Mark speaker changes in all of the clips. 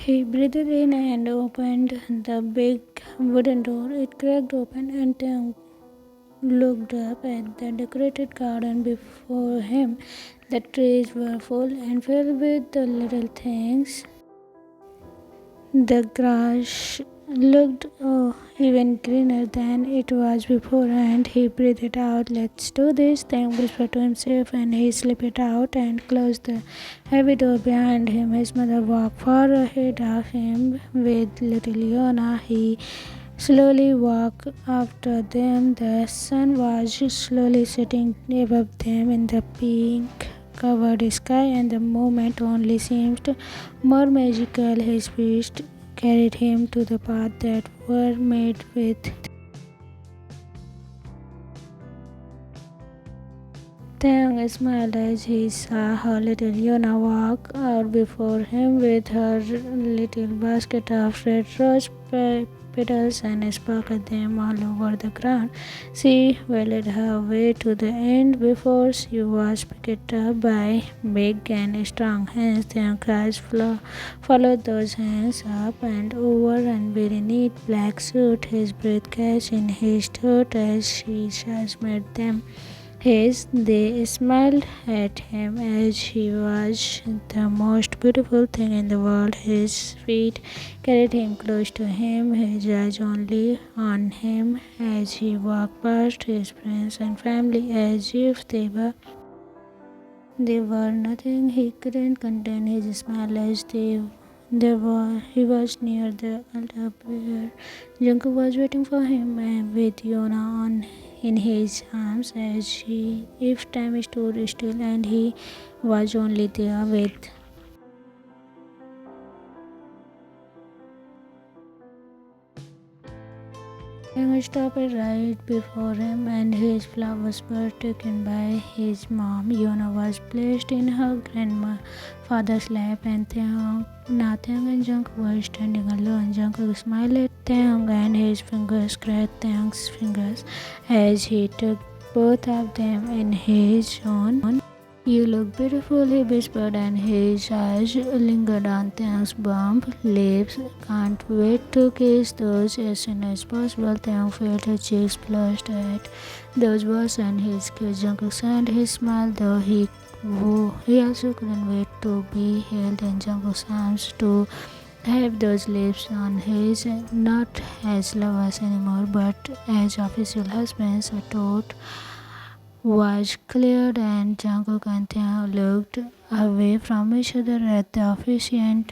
Speaker 1: He breathed in and opened the big wooden door. It cracked open and Taehyung looked up at the decorated garden before him. The trees were full and filled with the little things. The grass looked even greener than it was before, and he breathed out, "Let's do this," Taehyung whispered to himself, and he slipped out and closed the heavy door behind him. His mother walked far ahead of him with little Yona. He slowly walked after them. The sun was slowly setting above them in the pink covered sky, and the moment only seemed more magical. His feet carried him to the path that were made with. Taehyung smiled as he saw her little Yona walk out before him with her little basket of red rose petals and sprinkled them all over the ground. She wheeled her way to the end before she was picked up by big and strong hands. Taehyung's eyes followed those hands up and over and very neat black suit. His breath catch in his throat as she made them his. They smiled at him as he was the most beautiful thing in the world. His feet carried him close to him, his eyes only on him as he walked past his friends and family as if they were nothing. He couldn't contain his smile as he was near the altar where Jungkook was waiting for him with Yona in his arms as if time stood still and he was only there with. Young stopped right before him and his flowers were taken by his mom. Yona was placed in her grandfather's lap and Taehyung and Jungkook were standing alone. Jungkook smiled at Taehyung and his fingers scratched Taehyung's fingers as he took both of them in his own. "You look beautiful," he whispered, and his eyes lingered on Taehyung's bump lips. "Can't wait to kiss those as soon as possible." Taehyung felt his cheeks flushed at those words and his kiss. Jungkook sent his smile, though he also couldn't wait to be held in Jungkook's arms, to have those lips on his, not as lovers anymore, but as official husbands. A thought was cleared and Jungkook and Taehyung looked away from each other at the officiant.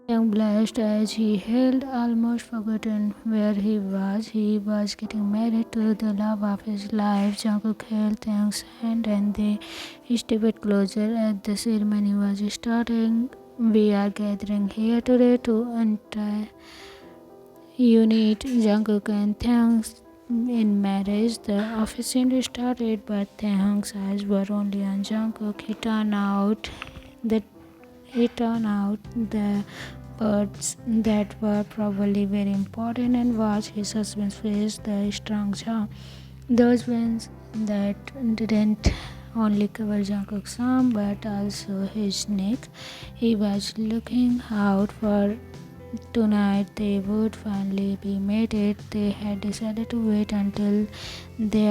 Speaker 1: Taehyung blushed as he held almost forgotten where he was. He was getting married to the love of his life. Jungkook held Taehyung's hand and they stepped closer as the ceremony was starting. "We are gathering here today to unite Jungkook and Taehyung in marriage." The officiant started, but Taehyung's eyes were only on Jungkook. He turned out the words that were probably very important and watched his husband's face, the strong jaw, those veins that didn't only cover Jungkook's arm but also his neck. He was looking out for tonight they would finally be mated. They had decided to wait until they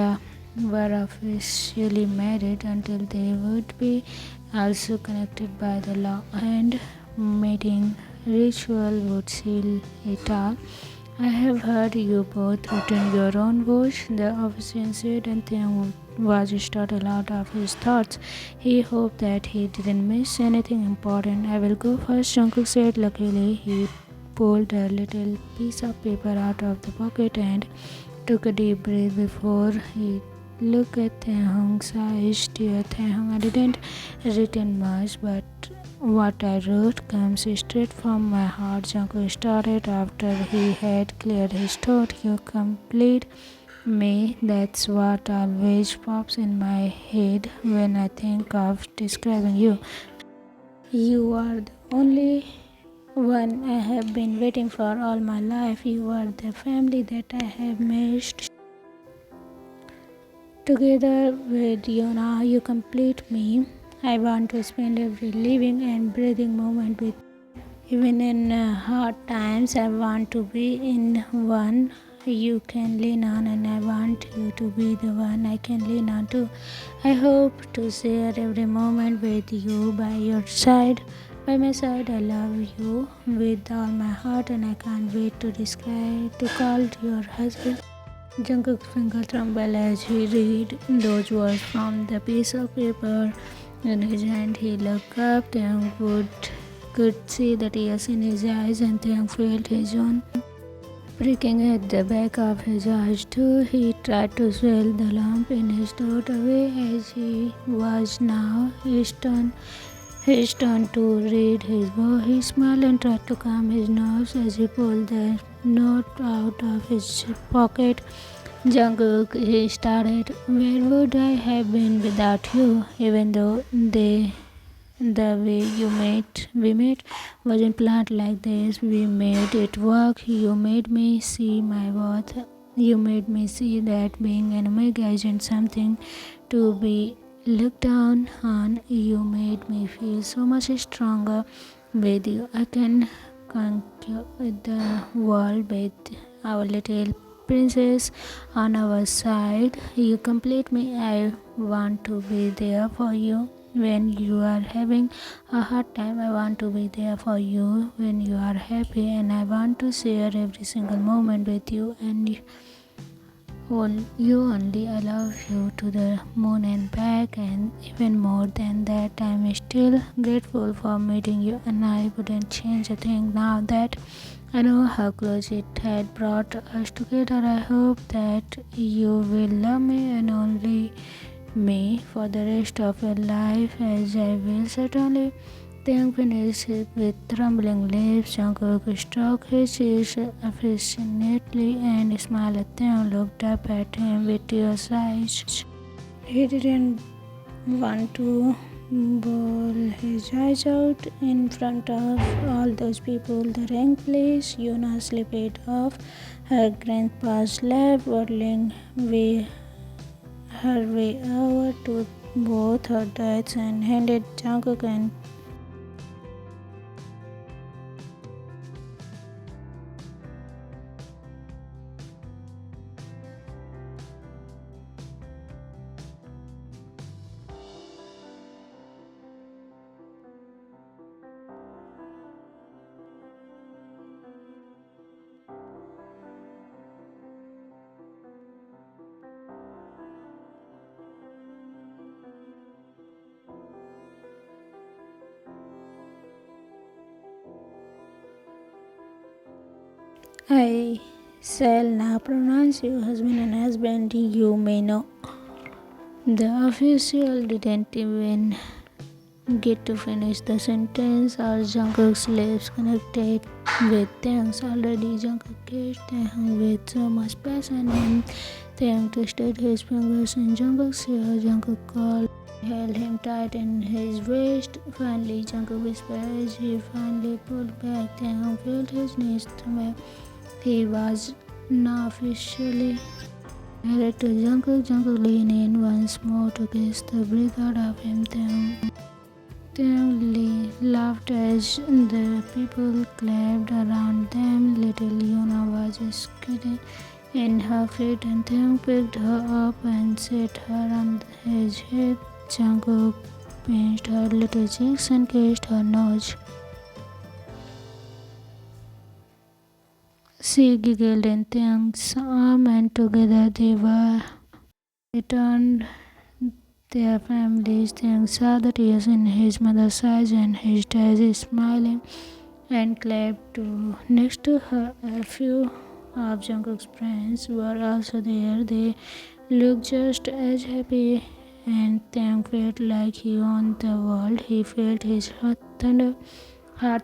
Speaker 1: were officially married, until they would be also connected by the law, and mating ritual would seal it all. "I have heard you both written your own vows," the officiant said, and Taehyung was startled out of his thoughts. He hoped that he didn't miss anything important. "I will go first," Jungkook said. Luckily, he pulled a little piece of paper out of the pocket and took a deep breath before he looked at Taehyung's eyes. "Dear Taehyung, I didn't written much, but what I wrote comes straight from my heart," Jungkook started after he had cleared his throat. "You complete me. That's what always pops in my head when I think of describing you. You are the only one I have been waiting for all my life. You are the family that I have missed. Together with Yona, you complete me." I want to spend every living and breathing moment with you. Even in hard times, I want to be in one you can lean on, and I want you to be the one I can lean on too. I hope to share every moment with you by your side. By my side, I love you with all my heart, and I can't wait to call your husband. Jungkook's finger trembled as he read those words from the piece of paper in his hand. He looked up. Could see the tears in his eyes, and Taehyung felt his own pricking at the back of his eyes too. He tried to swell the lump in his throat away as he was now his turn to read his bow. He smiled and tried to calm his nerves as he pulled the note out of his pocket. Jungkook, he started, where would I have been without you? Even though the way we met wasn't planned like this, we made it work. You made me see my worth. You made me see that being an omega isn't something to be looked down on. You made me feel so much stronger with you. I can conquer the world with our little princess on our side. You complete me. I want to be there for you when you are having a hard time. I want to be there for you when you are happy, and I want to share every single moment with you and you only. I love you to the moon and back, and even more than that, I'm still grateful for meeting you, and I wouldn't change a thing now that I know how close it had brought us together. I hope that you will love me and only me for the rest of your life, as I will certainly. Taehyung finished with trembling lips. Jungkook stroked his cheeks affectionately and smiled at Taehyung, looked up at him with tears eyes. He didn't want to bawl his eyes out in front of all those people. The rank place, Yuna slipped off her grandpa's lap, waddling her way over to both her dads and handed Jungkook and I shall now pronounce you husband and husband. You may know. The official didn't even get to finish the sentence, or Jungkook's lips connected with Taehyung's already. Jungkook kissed Taehyung with so much passion, and Taehyung twisted his fingers in Jungkook's hair. Jungkook called, held him tight in his waist. Finally, Jungkook whispered as he finally pulled back. Taehyung felt his knees tremble. He was now officially married to Jungkook. Jungkook leaned in once more to kiss the breath out of him. Taehyung laughed as the people clapped around them. Little Yuna was skidding in her feet, and Taehyung picked her up and set her on his hip. Jungkook pinched her little cheeks and kissed her nose. She giggled in Taehyung's arm, and together they turned their families. Taehyung saw the tears in his mother's eyes, and his dad is smiling and clapped too. Next to her, a few of Jungkook's friends were also there. They looked just as happy, and Taehyung felt like he owned the world. He felt his heart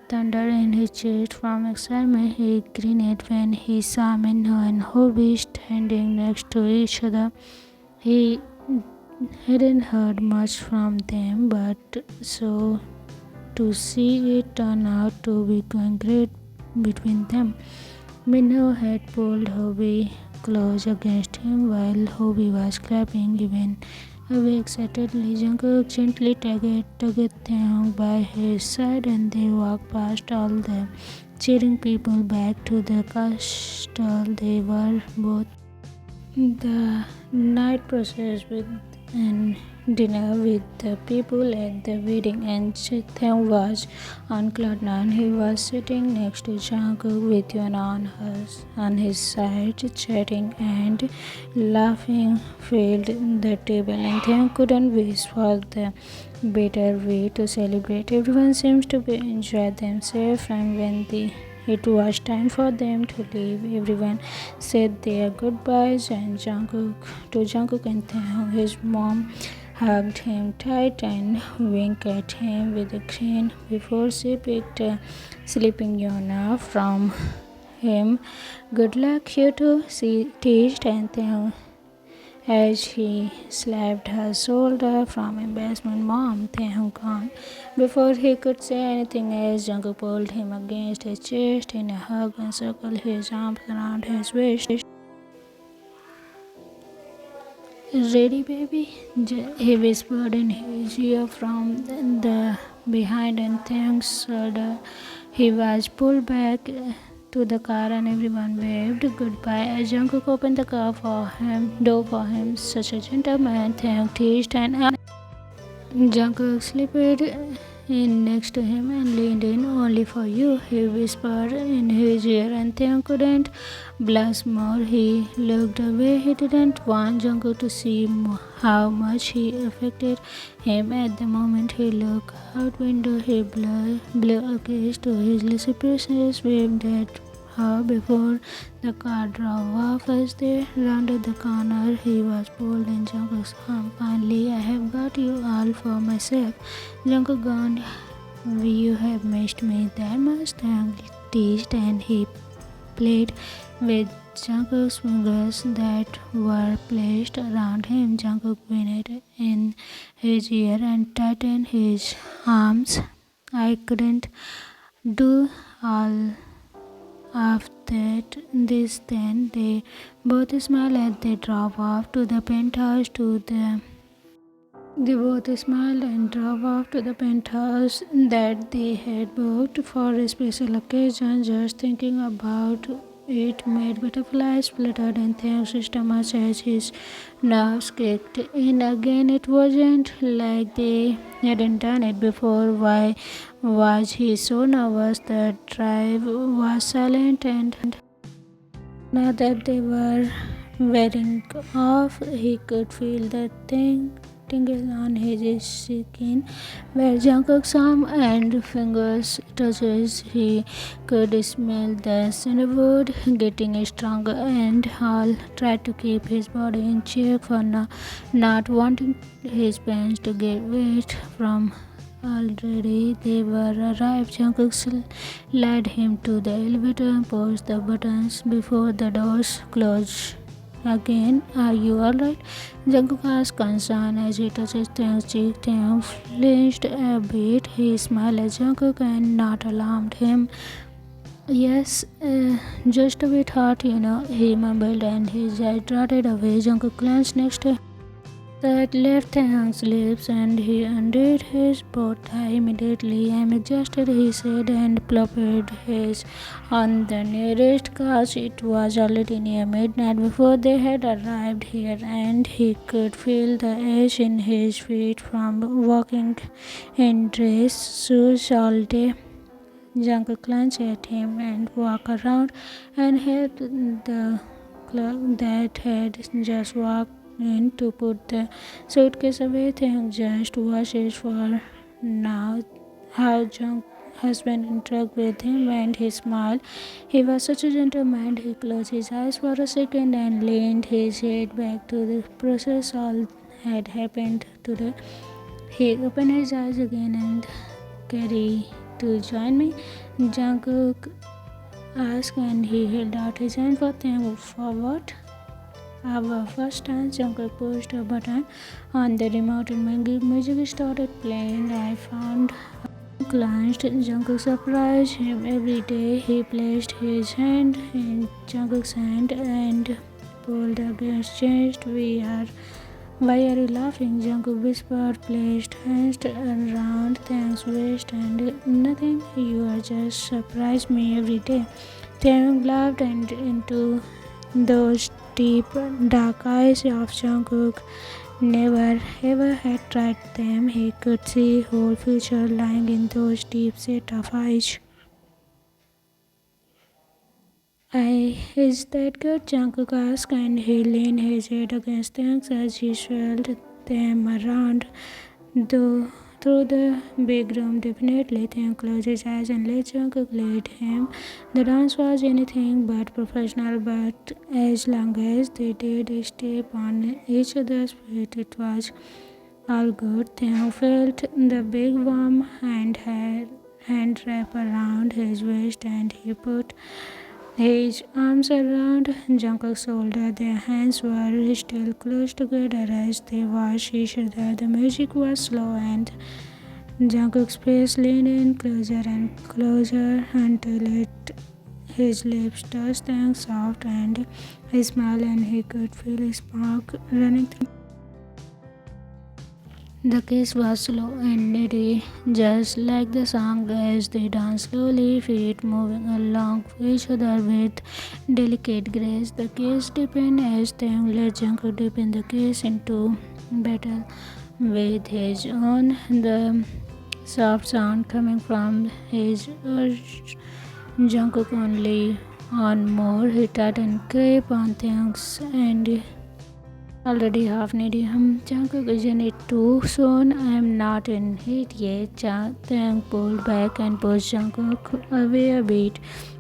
Speaker 1: thunder in his chest from excitement. He grinned when he saw Minho and Hobie standing next to each other. He hadn't heard much from them, but so to see it turn out to be going great between them. Minho had pulled Hobie close against him while Hobie was clapping. Even awake excitedly. Jungkook gently tugged Taehyung by his side and they walked past all the cheering people back to the castle. They were both the night process with an dinner with the people at the wedding, and Taehyung was on cloud nine. He was sitting next to Jungkook with Yeon on his side, chatting and laughing filled the table, and Taehyung couldn't wish for the better way to celebrate. Everyone seems to be enjoy themselves, and when it was time for them to leave, everyone said their goodbyes and Jungkook and Taehyung. His mom hugged him tight and winked at him with a grin before she picked a sleeping Yona from him. Good luck, you two, she teased and Taehyung as he slapped her shoulder from embarrassment. Mom, Taehyung gone. Before he could say anything else, Jungkook pulled him against his chest in a hug and circled his arms around his waist. Ready, baby? He whispered in his ear from the behind, and Taehyung's shoulder. He was pulled back to the car and everyone waved goodbye as Jungkook opened the door for him. Such a gentleman, Taehyung teased, and Jungkook slipped in next to him and leaned in. Only for you, he whispered in his ear, and Taehyung couldn't blush more. He looked away. He didn't want Jungkook to see how much he affected him. At the moment he looked out window, he blew a kiss to his little princess, waved at her before the car drove off. As they rounded the corner, he was pulled in Jungkook's arm. Finally, I have got you all for myself. Jungkook gone. You have missed me that much? Taehyung teased, and he played with Jungkook's fingers that were placed around him. Jungkook whined in his ear and tightened his arms. I couldn't do all of that. Then they both smiled as they drove off to the penthouse They both smiled and drove off to the penthouse that they had booked for a special occasion. Just thinking about it made butterflies fluttered in Taehyung's stomach as his nerves kicked in again. It wasn't like they hadn't done it before. Why was he so nervous? The drive was silent, and now that they were wearing off, he could feel the tingle on his skin where Jungkook's arm and fingers touches. He could smell the sandalwood getting stronger, and Hall tried to keep his body in check for not wanting his pants to get wet from already they were arrived. Jungkook led him to the elevator and pushed the buttons before the doors closed again. Are you alright? Jungkook asked concern as he touched Taehyung's cheek. Taehyung flinched a bit. He smiled at Jungkook and not alarmed him. Yes, just a bit hot, he mumbled and his eyes darted away. Jungkook glanced next to him. That left Taehyung's lips and he undid his bow tie immediately. I'm exhausted, he said, and plopped his on the nearest couch. It was already near midnight before they had arrived here, and he could feel the ache in his feet from walking in dress shoes all day. Jungkook glanced at him and walked around and helped the clerk that had just walked in to put the suitcase away. Taehyung just watches for now how Jungkook's husband interacted with him, and he smiled. He was such a gentleman. He closed his eyes for a second and leaned his head back to the process all had happened today. He opened his eyes again and Carrie to join me? Jungkook asked, and he held out his hand for Taehyung. For what? Our first dance. Jungkook pushed a button on the remote and music started playing. I found clenched. Jungkook surprised him every day. He placed his hand in Jungkook's hand and pulled against chest. Why are you laughing? Jungkook whispered, placed hands around Taehyung's waist, and nothing. You are just surprise me every day. Taehyung laughed and into those deep, dark eyes of Jungkook. Never ever had tried them. He could see whole future lying in those deep set of eyes. Is that good? Jungkook asked, and he leaned his head against Taehyung as he swirled them around. Though through the big room, definitely Taehyung closed his eyes and let Jungkook lead him. The dance was anything but professional, but as long as they did step on each other's feet, it was all good. Taehyung felt the big warm hand wrap around his waist, and he put his arms around Jungkook's shoulder. Their hands were still close together as they watched each other. The music was slow, and Jungkook's face leaned in closer and closer until his lips touched and soft, and he smiled, and he could feel a spark running through. The kiss was slow and needy, just like the song as they danced slowly, feet moving along each other with delicate grace. The kiss deepened as Taehyung let Jungkook deepen the kiss into battle with his own. The soft sound coming from his urged Jungkook only on more. He tightened grip on Taehyung's and already half needy him. Jungkook, isn't it too soon? I'm not in it yet. Taehyung pulled back and pushed Jungkook away a bit.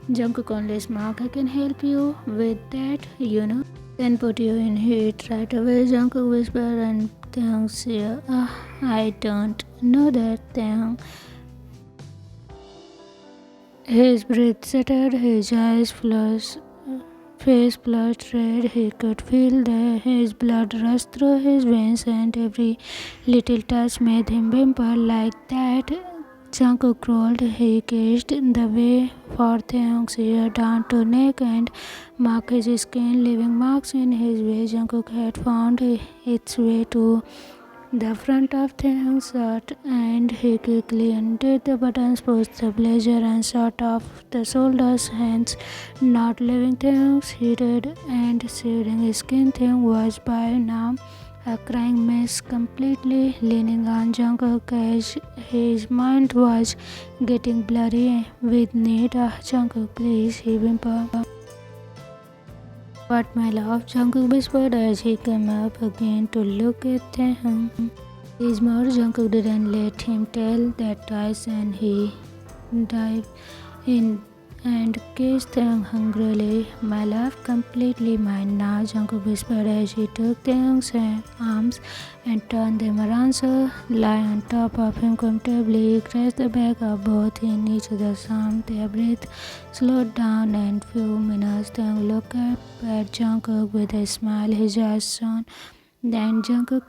Speaker 1: Jungkook only smiled. I can help you with that, you know. Then put you in heat right away. Jungkook whispered, and Taehyung said, I don't know that. Taehyung. His breath settled, his eyes flushed. Face flushed red, he could feel his blood rush through his veins, and every little touch made him whimper like that. Jungkook rolled, he kissed the way for Taehyung's ear down to neck and marked his skin, leaving marks in his way. Jungkook had found its way to the front of Taehyung's shirt, and he quickly undid the buttons, pushed the blazer and shot off the shoulders, hands not leaving Taehyung's heated and shivering skin. Taehyung was by now a crying mess, completely leaning on Jungkook as his mind was getting blurry with need. Jungkook, please, he whimpered. What, my love? Jungkook whispered as he came up again to look at Taehyung. His more. Jungkook didn't let him tell that twice, and he dived in and kissed Taehyung hungrily. My love, completely mine now, Jungkook whispered as he took Taehyung's arms and turned them around so lie on top of him comfortably. He crashed the back of both in each other's arms. Their breath slowed down, and few minutes Taehyung looked up at Jungkook with a smile, his eyes shone. Then Jungkook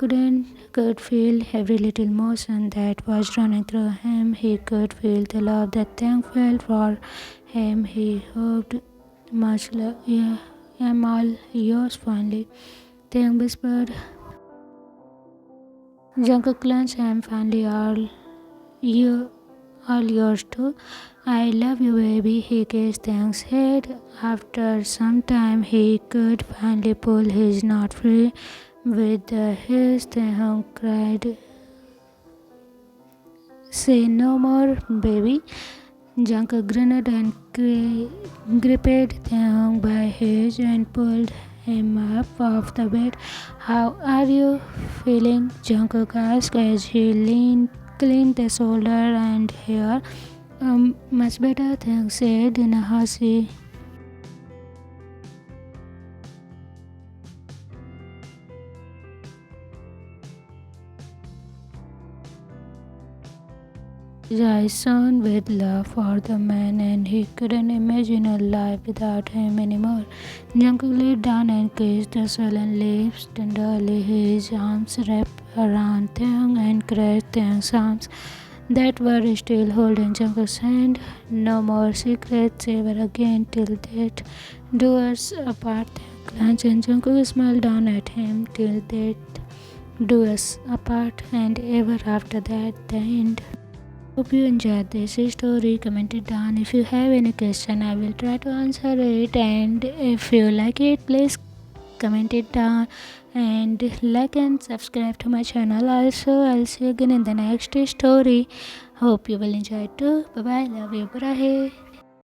Speaker 1: could feel every little motion that was running through him. He could feel the love that Taehyung felt for him. He hoped much love. Yeah, I'm all yours finally. Taehyung whispered. Jungkook clenched him finally. All yours too. I love you, baby. He kissed Taehyung's head. After some time, he could finally pull his knot free. With the hiss, Taehyung cried, say no more, baby. Jungkook grinned and gripped Taehyung by his and pulled him up off the bed. How are you feeling? Jungkook asked as he cleaned the shoulder and hair. Much better, Taehyung said in a husky his eyes shone with love for the man, and he couldn't imagine a life without him anymore. Jungkook laid down and kissed the swollen lips tenderly. His arms wrapped around Taehyung and caressed Taehyung's arms that were still holding Jungkook's hand. No more secrets ever again till that do us apart. Taehyung clenched, and Jungkook smiled down at him. Till that do us apart, and ever after that, the end. Hope you enjoyed this story. Comment it down. If you have any question, I will try to answer it. And if you like it, please comment it down and like and subscribe to my channel. Also, I'll see you again in the next story. Hope you will enjoy it too. Bye bye. Love you. Bye.